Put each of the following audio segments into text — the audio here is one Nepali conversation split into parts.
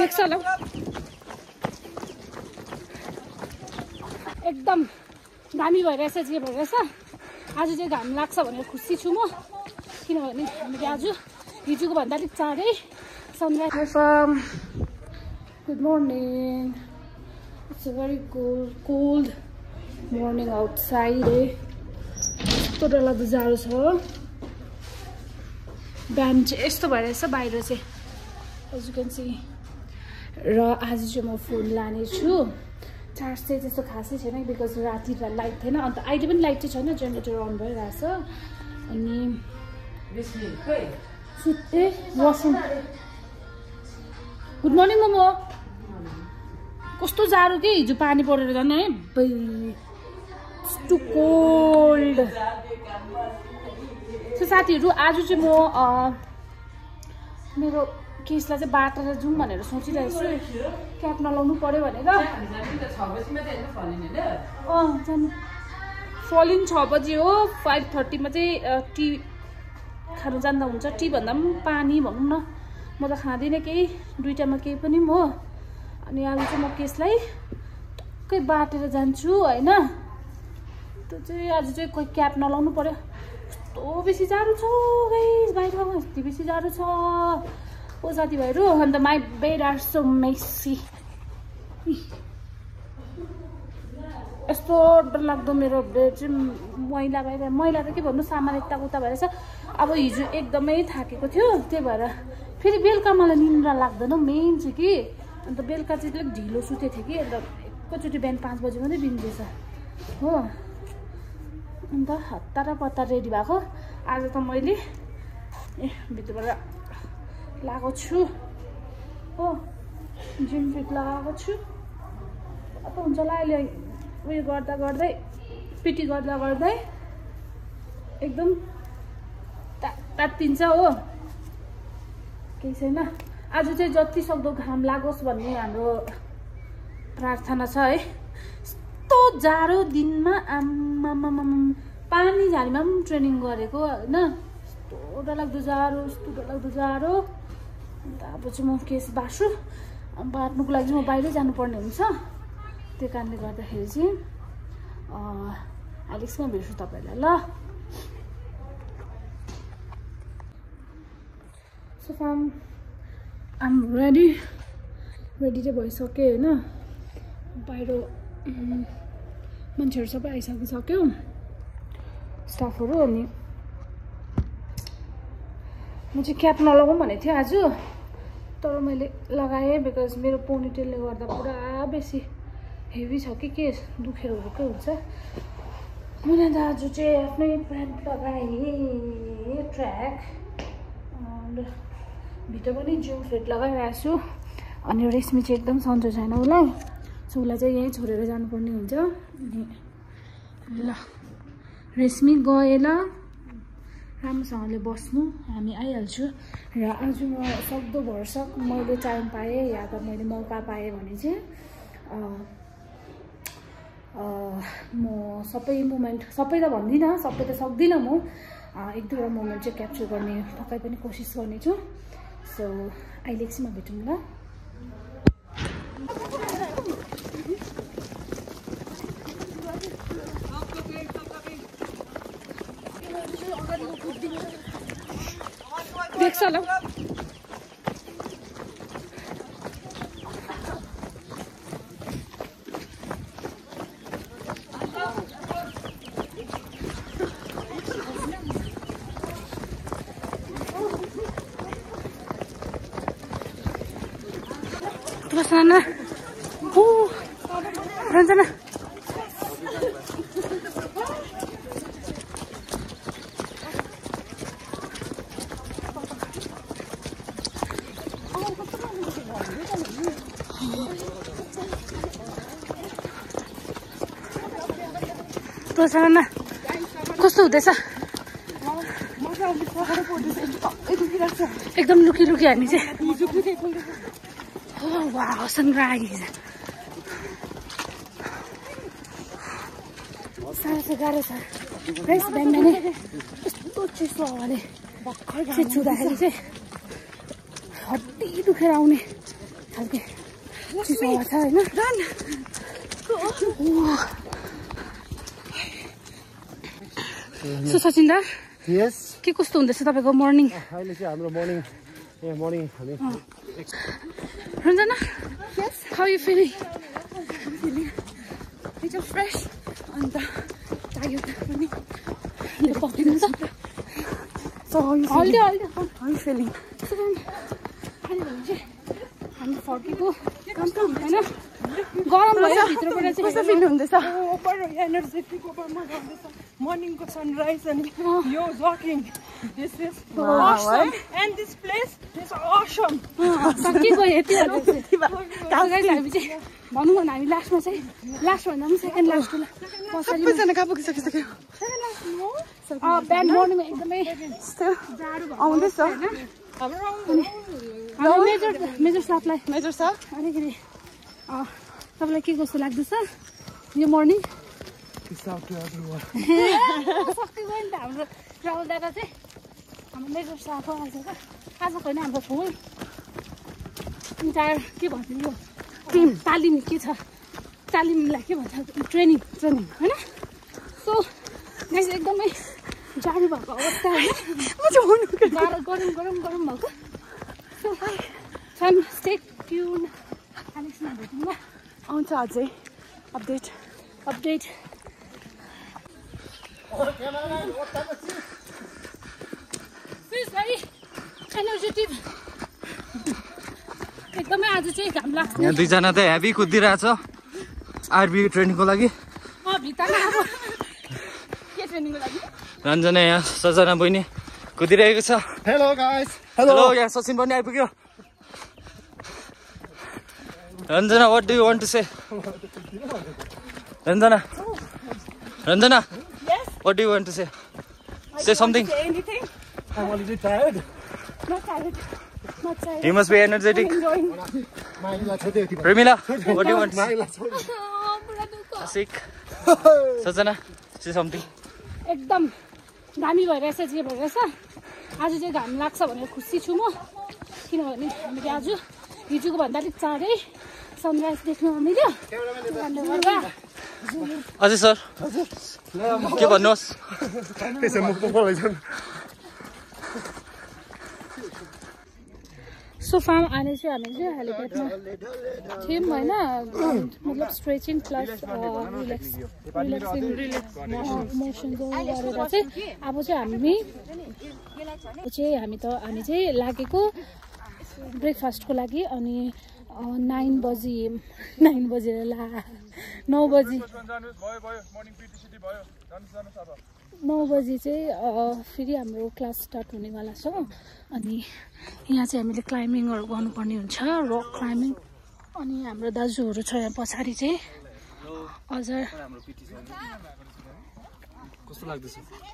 देख्छ होला एकदम दामी भइरहेछ जे भइरहेछ आज चाहिँ घाम लाग्छ भनेर खुसी छु म किनभने हामीले आज हिजोको भन्दा अलिक चाँडै sunrise good morning it's a very cold morning outside यस्तो डरलाग्दो जाडो छ बिहान चाहिँ यस्तो भइरहेछ बाहिर चाहिँ एज यु क्यान सी र आज चाहिँ म फोन लानेछु चार्ज चाहिँ त्यस्तो खासै छैन बिकज राति लाइट थिएन अन्त अहिले पनि लाइट चाहिँ छैन जेनेरेटर अन भइरहेछ अनि सुत्ते वासिङ गुड मर्निङ मोमो कस्तो जाडो के हिजो पानी परेर झन् है टु कोल्ड सो साथीहरू आज चाहिँ म मेरो केसलाई चाहिँ बाटेर जाउँ भनेर सोचिरहेको छु क्याप नलाउनु पर्यो भनेर जानु फलिन 6 बजी हो 5:30 चाहिँ टी खानु जाँदा हुन्छ टी भन्दा पनि पानी भनौँ न म त खाँदिनँ केही दुईटामा केही पनि हो अनि आज चाहिँ म केसलाई टक्कै बाटेर जान्छु होइन त्यो चाहिँ आज चाहिँ कोही क्याप नलाउनु पर्यो कस्तो बेसी जाडो छ गाइस बाहिर यति बेसी जाडो छ ओ साथीभाइहरू अन्त my bed are so messy यस्तो डरलाग्दो मेरो बेड चाहिँ मैला भएर मैला त के भन्नु सामान यता उता भएर छ अब हिजो एकदमै थाकेको थियो त्यही भएर फेरि बेलुका मलाई निन्द्रा लाग्दैन मेन चाहिँ कि अन्त बेलुका चाहिँ अलिक ढिलो सुतेको थिएँ कि अन्त एकैचोटि बिहान 5 बजी मात्रै बिन्दैछ हो अन्त हतार पतार रेडी भएको आज त मैले भित्रबाट लगाएको छु हो जिम फिट लगाएको छु अब हुन्छ होला अहिले उयो गर्दा गर्दै पिटी गर्दा गर्दै एकदम तात्तिन्छ हो केही छैन आज चाहिँ जति सक्दो घाम लागोस् भन्ने हाम्रो प्रार्थना छ है यस्तो जाडो दिनमा आम्मामा पानी झारीमा पनि ट्रेनिङ गरेको होइन यस्तो डरलाग्दो जाडो अन्त अब चाहिँ म केस बाट्छु बाट्नुको लागि चाहिँ म बाहिरै जानुपर्ने हुन्छ त्यो कारणले गर्दाखेरि चाहिँ आइलेक्समा भेट्छु तपाईँहरूलाई ल सो आम रेडी चाहिँ भइसक्यो होइन बाहिर मान्छेहरू सबै आइसकिसक्यो स्टाफहरू अनि म चाहिँ क्याप नलगाउँ भनेको थिएँ आज तर मैले लगाएँ बिकज मेरो पोनीटेलले गर्दा पुरा बेसी हेभी छ कि के दुखेर हुर्कै हुन्छ मैले अन्त आज चाहिँ आफ्नै प्यान्ट लगाएँ ट्र्याक भित्र पनि जिउ फिट लगाइरहेको छु अनि रेशमी चाहिँ एकदम सन्चो छैन उसलाई सो उसलाई चाहिँ यहीँ छोडेर जानुपर्ने हुन्छ अनि ल रेशमी गए ल राम्रोसँगले बस्नु हामी आइहाल्छु र आज म सक्दो भरसक मैले टाइम पाएँ या त मैले मौका पाएँ भने चाहिँ म सबै मोमेन्ट सबै त भन्दिनँ सबै त सक्दिनँ म एक दुईवटा मोमेन्ट चाहिँ क्याप्चर गर्ने पक्कै पनि कोसिस गर्नेछु सो अहिले एकछिनमा भेटौँ ल देख्छ होला रञ्जना ओ रञ्जना रञ्जना कस्तो हुँदैछ एकदम लुकी हामी चाहिँ वाह सनराइज साह्रो गाह्रो छ गाइस बिहान यस्तो चिसो हावाले चाहिँ छुँदाखेरि चाहिँ हड्डी दुखेर आउने खालके चिसो हावा छ होइन सो सचिन दा के कस्तो हुँदैछ तपाईँको मर्निङ अहिले चाहिँ हाम्रो morning Ranjana how you feeling It's fresh and tired. So how are you feeling? हामी फर्केको होइन गरम भयो भित्रबाट चाहिँ कस्तो फिल हुँदैछ ओभर एनर्जेटिक ओभरमा जाँदैछ मर्निङको सनराइज अनि यो jogging this is awesome and this place is awesome के गयो यति हामी चाहिँ भनौँ भने हामी लास्टमा चाहिँ लास्ट भन्दा पनि सेकेन्ड लास्ट सबैजना कहाँ पुगिसकिसक्यो बिहान मर्निङमा एकदमै जाडो आउँदैछ मेजर साथलाई अलिकति तपाईँलाई के कस्तो लाग्दैछ यो मर्निङ सक्दै गयो नि त हाम्रो राहुल दादा चाहिँ हाम्रो मेजर साथ हो आजको होइन हाम्रो फुल इन्टायर के भन्छ यो टिम तालिम के छ तालिमलाई के भन्छ ट्रेनिङ होइन सो गाइस एकदमै जाडो भएको अवस्था होइन गरम भएको सो सम स्टे ट्युन अलिकति भेटौँ ल आउँछ अझै अपडेट एनर्जेटिक एकदमै आज चाहिँ घाम लाग्छ यहाँ दुईजना त हेभी कुदिरहेछ आरबी ट्रेनिङको लागि रञ्जना यहाँ सजना बहिनी कुदिरहेको छ हेलो गाइस हेलो यहाँ सचिन पनि आइपुग्यो Ranjana what do you want to say Ranjana what do you want to say something I'm already tired. Not tired. You must be energetic. Premila, what do you want? Sick. Sajana, say something. एकदम दामी भइरहेछ जे भइरहेछ आज चाहिँ घाम लाग्छ भनेर खुसी छु म किनभने हामीले आज हिजोको भन्दा अलिक चाँडै सनराइज देख्नु मिल्यो अझै सर के भन्नुहोस् सो फार्म आने चाहिँ हामी चाहिँ हेलिप्याडमा थियौँ होइन मतलब स्ट्रेचिङ प्लस मोसन्सहरू गरेर चाहिँ अब चाहिँ हामी चाहिँ लागेको ब्रेकफास्टको लागि अनि 9 बजी 9 बजी चाहिँ फेरि हाम्रो क्लास स्टार्ट हुनेवाला छ अनि यहाँ चाहिँ हामीले क्लाइम्बिङहरू गर्नुपर्ने हुन्छ रक क्लाइम्बिङ अनि हाम्रो दाजुहरू छ यहाँ पछाडि चाहिँ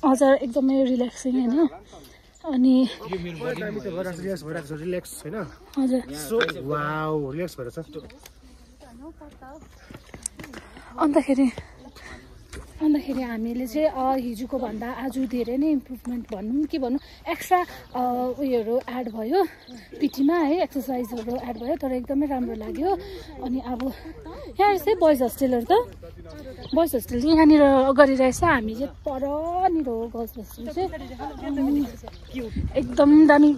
हजुर एकदमै रिल्याक्सिङ होइन अनि अन्तखेरि हामीले चाहिँ हिजोको भन्दा आज धेरै नै इम्प्रुभमेन्ट भनौँ के भनौँ एक्स्ट्रा उयोहरू एड भयो पिटीमा है एक्सर्साइजहरू एड भयो तर एकदमै राम्रो लाग्यो अनि अब यहाँ चाहिँ बोइज होस्टेलहरू त बोइज होस्टेल चाहिँ यहाँनिर गरिरहेछ हामी चाहिँ परनिर हो गर्ल्स होस्टेल चाहिँ एकदम दामी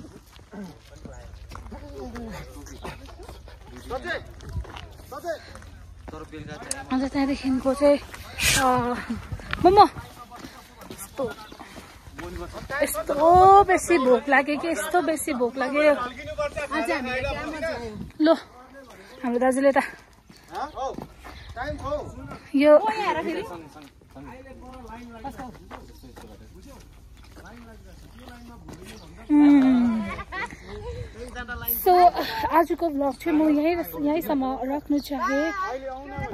अन्त त्यहाँदेखिको चाहिँ मोमो यस्तो बेसी भोक लाग्यो कि यस्तो बेसी भोक लाग्यो ल हाम्रो दाजुले त यो सो आजको भ्लग चाहिँ म यहीँसम्म राख्नु चाहेँ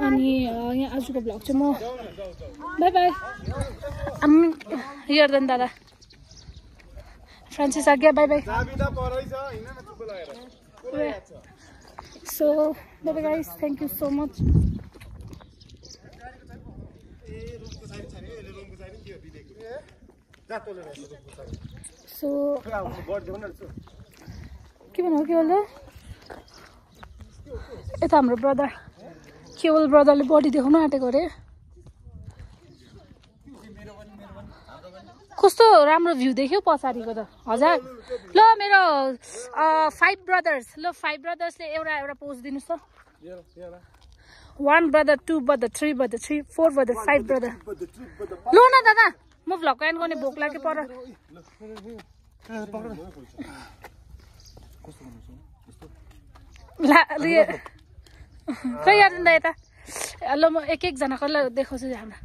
अनि यहाँ आजको भ्लग चाहिँ म बाई बाई यर्दन दादा फ्रान्सिस आज्ञा by by so by guys thank you so much so के भन्नु यता हाम्रो ब्रदर केवल ब्रदरले बडी देखाउन आँटेको अरे कस्तो राम्रो भ्यू देख्यो पछाडिको त हजुर ल मेरो 5 ब्रदर्स ल 5 ब्रदर्सले एउटा पोज दिनुस् त 1 brother 2 brother 3 brother 4 brother 5 brother ल न दादा म भ्लग एन्ड गर्ने भोक लाग्यो पर ला खै यार त यता ल म एक जनाको देखाउँछु हाम्रो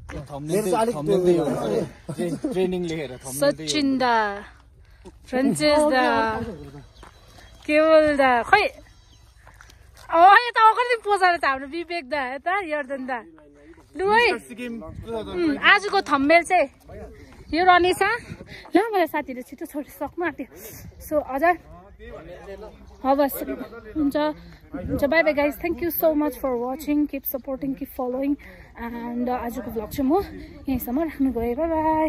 सचिन दा फ्रान्सिस दा केवल दा खै यता अगाडि पोजाएर छ हाम्रो विवेक दा यता यर्दन दा लु है आजको थम्बनेल चाहिँ यो रनिसा ल मलाई साथीले छिटो छोडी सक्नु आँट्यो सो हजुर हवस् हुन्छ bye bye guys thank you so much for watching keep supporting keep following and आजको भ्लग चाहिँ म यहीँसम्म राख्नु गएँ बाई बाई